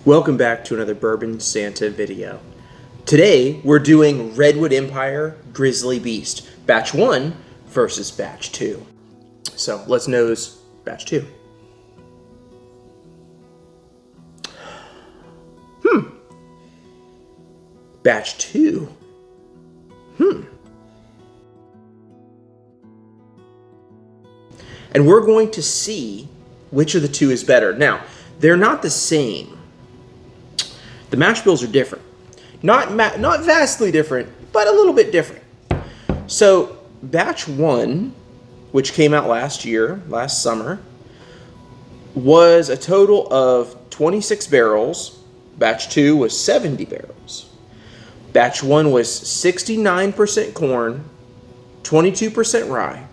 Welcome back to another Bourbon Santa video. Today we're doing Redwood Empire Grizzly Beast, Batch 1 versus Batch 2. So let's nose Batch 2. Batch 2. And we're going to see which of the two is better. Now, they're not the same. The mash bills are different. Not vastly different, but a little bit different. So, Batch 1, which came out last summer, was a total of 26 barrels. Batch 2 was 70 barrels. Batch 1 was 69% corn, 22% rye,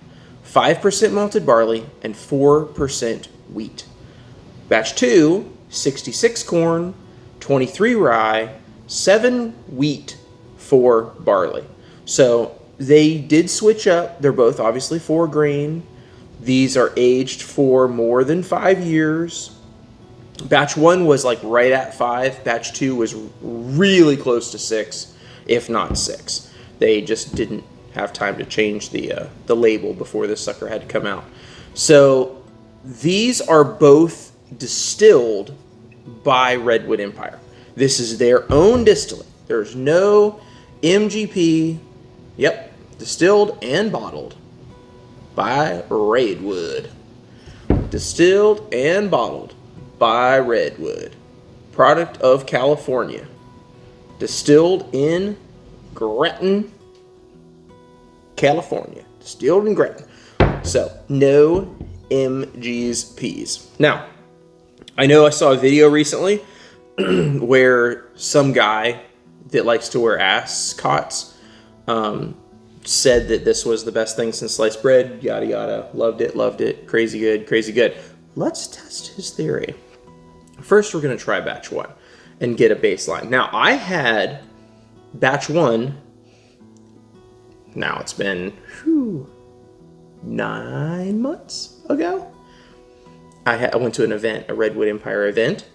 5% malted barley, and 4% wheat. Batch 2, 66 corn, 23 rye, 7 wheat, 4 barley. So they did switch up. They're both obviously 4 grain. These are aged for more than 5 years. Batch 1 was like right at 5. Batch 2 was really close to 6, if not 6. They just didn't have time to change the label before this sucker had to come out. So these are both distilled by Redwood Empire. This is their own distillate. There's no MGP. Yep, distilled and bottled by Redwood. Distilled and bottled by Redwood. Product of California. Distilled in Gretton, California. Distilled in Gretton. So, no MGs. Now, I know I saw a video recently where some guy that likes to wear ascots said that this was the best thing since sliced bread, yada yada, loved it, crazy good. Let's test his theory. First, we're going to try Batch 1 and get a baseline. Now, I had Batch 1, now it's been 9 months ago. I went to an event, a Redwood Empire event,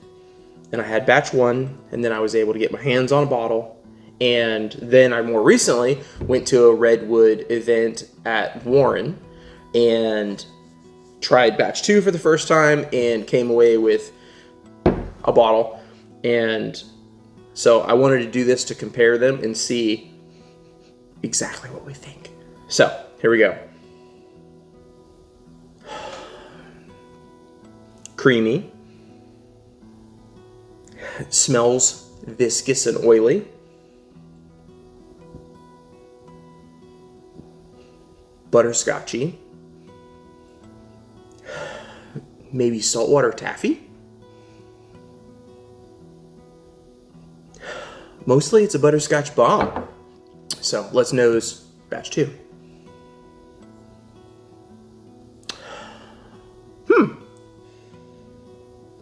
and I had Batch 1, and then I was able to get my hands on a bottle. And then I more recently went to a Redwood event at Warren and tried Batch 2 for the first time and came away with a bottle. And so I wanted to do this to compare them and see exactly what we think. So here we go. Creamy. It smells viscous and oily. Butterscotchy. Maybe saltwater taffy. Mostly it's a butterscotch bomb. So let's nose Batch 2.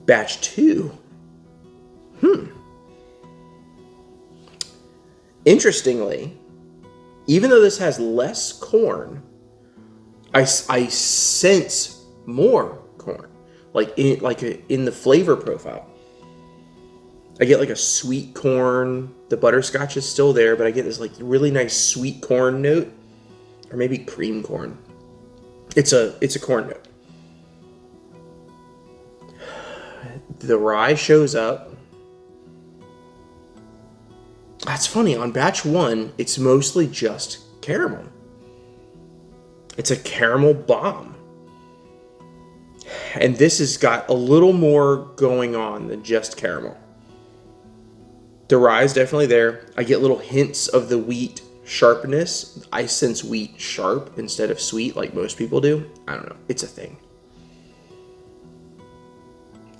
Batch 2. Interestingly, even though this has less corn, I sense more corn, in the flavor profile. I get like a sweet corn. The butterscotch is still there, but I get this like really nice sweet corn note, or maybe cream corn. It's a corn note. The rye shows up. That's funny. On Batch 1, it's mostly just caramel. It's a caramel bomb. And this has got a little more going on than just caramel. The rye is definitely there. I get little hints of the wheat sharpness. I sense wheat sharp instead of sweet like most people do. I don't know. It's a thing.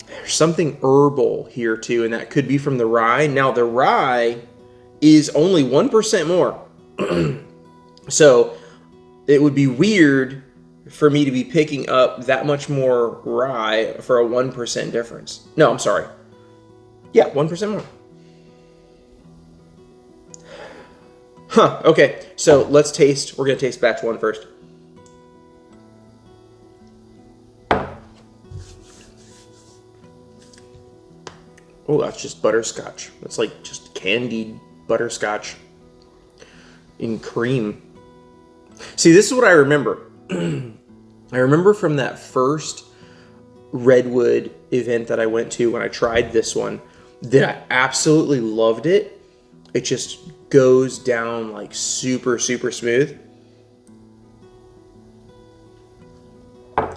There's something herbal here too, and that could be from the rye. Now, the rye is only 1% more. So it would be weird for me to be picking up that much more rye for a 1% difference. No, I'm sorry. Yeah, 1% more. Okay, so let's taste. We're going to taste Batch 1 first. Oh, that's just butterscotch. That's like just candied butterscotch in cream. See, this is what I remember. I remember from that first Redwood event that I went to when I tried this one that I absolutely loved it. It just goes down like super, super smooth.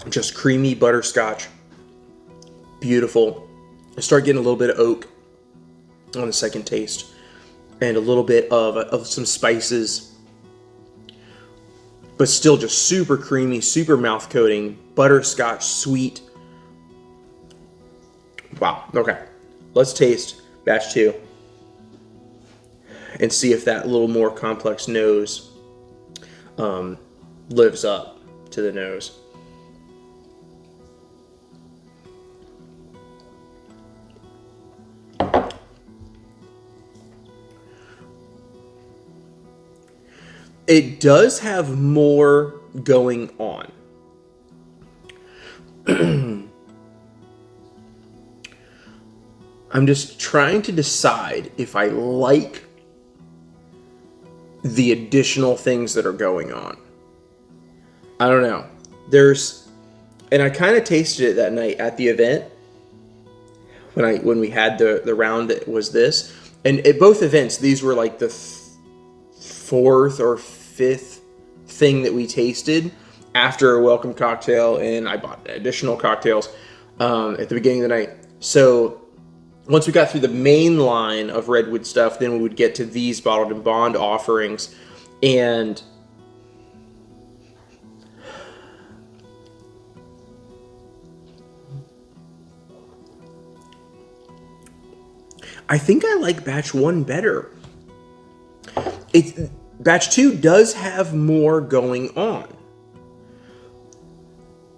Just creamy butterscotch. Beautiful. I start getting a little bit of oak on the second taste. And a little bit of some spices. But still just super creamy, super mouth coating. Butterscotch, sweet. Wow. Okay. Let's taste batch 2. And see if that little more complex nose lives up to the nose. It does have more going on. I'm just trying to decide if I like the additional things that are going on. I don't know. And I kind of tasted it that night at the event when we had the round that was this. And at both events, these were like the fourth or fifth thing that we tasted after a welcome cocktail, and I bought additional cocktails at the beginning of the night. So once we got through the main line of Redwood stuff, then we would get to these bottled and bond offerings. And I think I like batch 1 better. Batch 2 does have more going on.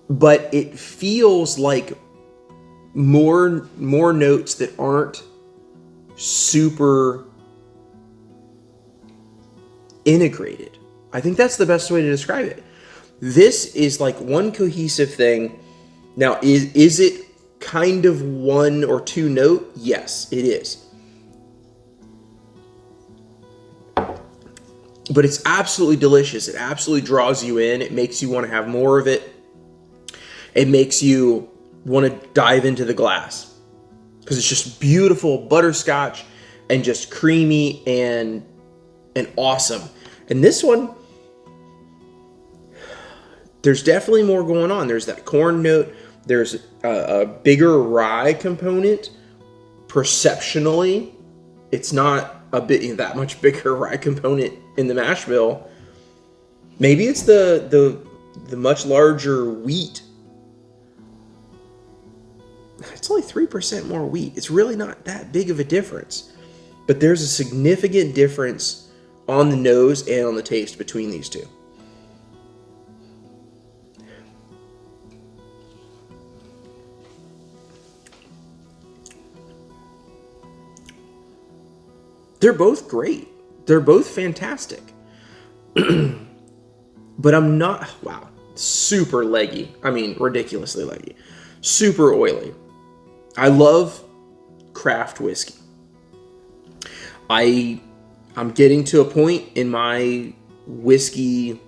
But it feels like more notes that aren't super integrated. I think that's the best way to describe it. This is like one cohesive thing. Now, is it kind of 1 or 2 note? Yes, it is. But it's absolutely delicious. It absolutely draws you in. It makes you want to have more of it. It makes you want to dive into the glass because it's just beautiful butterscotch and just creamy and awesome. And this one, there's definitely more going on. There's that corn note. There's a bigger rye component. Perceptionally, it's not that much bigger rye component in the mash bill. Maybe it's the much larger wheat. It's only 3% more wheat. It's really not that big of a difference. But there's a significant difference on the nose and on the taste between these two. They're both great. They're both fantastic. But I'm not, wow, super leggy. I mean, ridiculously leggy. Super oily. I love craft whiskey. I'm getting to a point in my whiskey,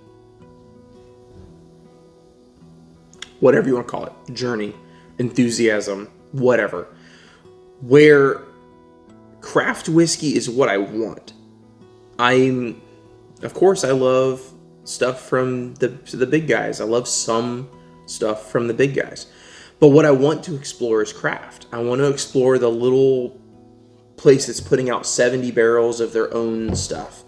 whatever you want to call it, journey, enthusiasm, whatever, where craft whiskey is what I want. Of course, I love stuff from the big guys. I love some stuff from the big guys. But what I want to explore is craft. I want to explore the little place that's putting out 70 barrels of their own stuff.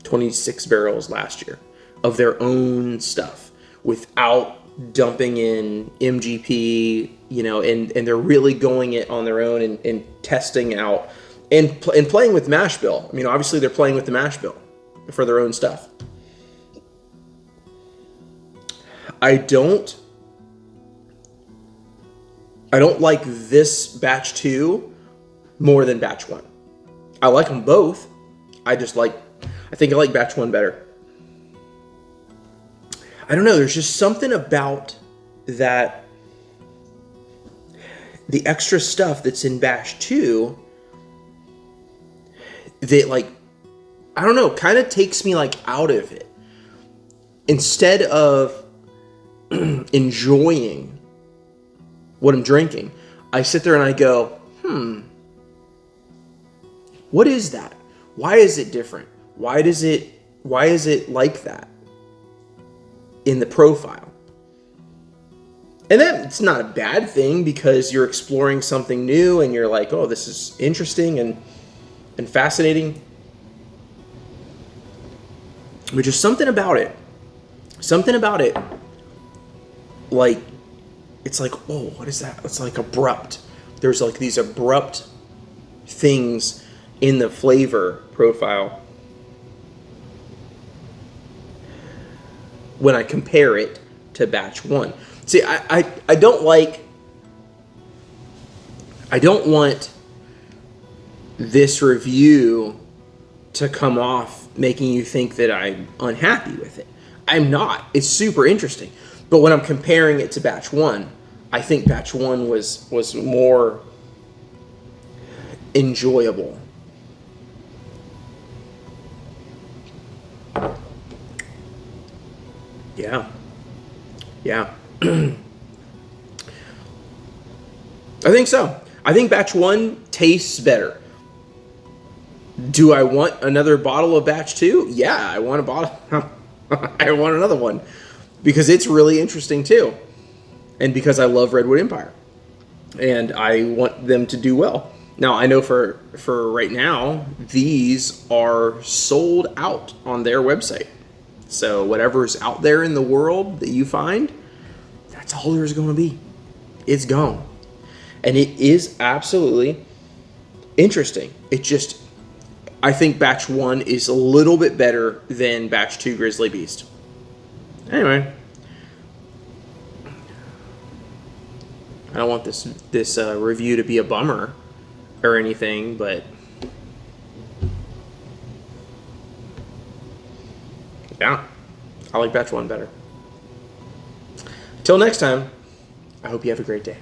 26 barrels last year of their own stuff without dumping in MGP, and they're really going it on their own and testing out and playing with mash bill. I mean, obviously they're playing with the mash bill for their own stuff. I don't like this batch 2 more than batch 1. I like them both. I think I like batch 1 better. I don't know. There's just something about that. the extra stuff that's in batch 2 that, like, I don't know, kind of takes me, like, out of it. Instead of enjoying what I'm drinking, I sit there and I go, what is that? Why is it different? Why is it like that in the profile? And that's not a bad thing, because you're exploring something new and you're like, oh, this is interesting and fascinating. But just something about it, like, it's like, oh, what is that? It's like abrupt. There's like these abrupt things in the flavor profile when I compare it to batch 1. See, I don't want this review to come off making you think that I'm unhappy with it. I'm not. It's super interesting. But when I'm comparing it to batch 1, I think batch 1 was more enjoyable. Yeah. I think so. I think batch 1 tastes better. Do I want another bottle of batch 2? Yeah, I want a bottle. I want another one, because it's really interesting too. And because I love Redwood Empire and I want them to do well. Now, I know for right now, these are sold out on their website. So whatever's out there in the world that you find, that's all there's going to be. It's gone. And it is absolutely interesting. It just, I think batch 1 is a little bit better than batch 2 Grizzly Beast. Anyway, I don't want this review to be a bummer or anything, but yeah, I like batch 1 better. Till next time, I hope you have a great day.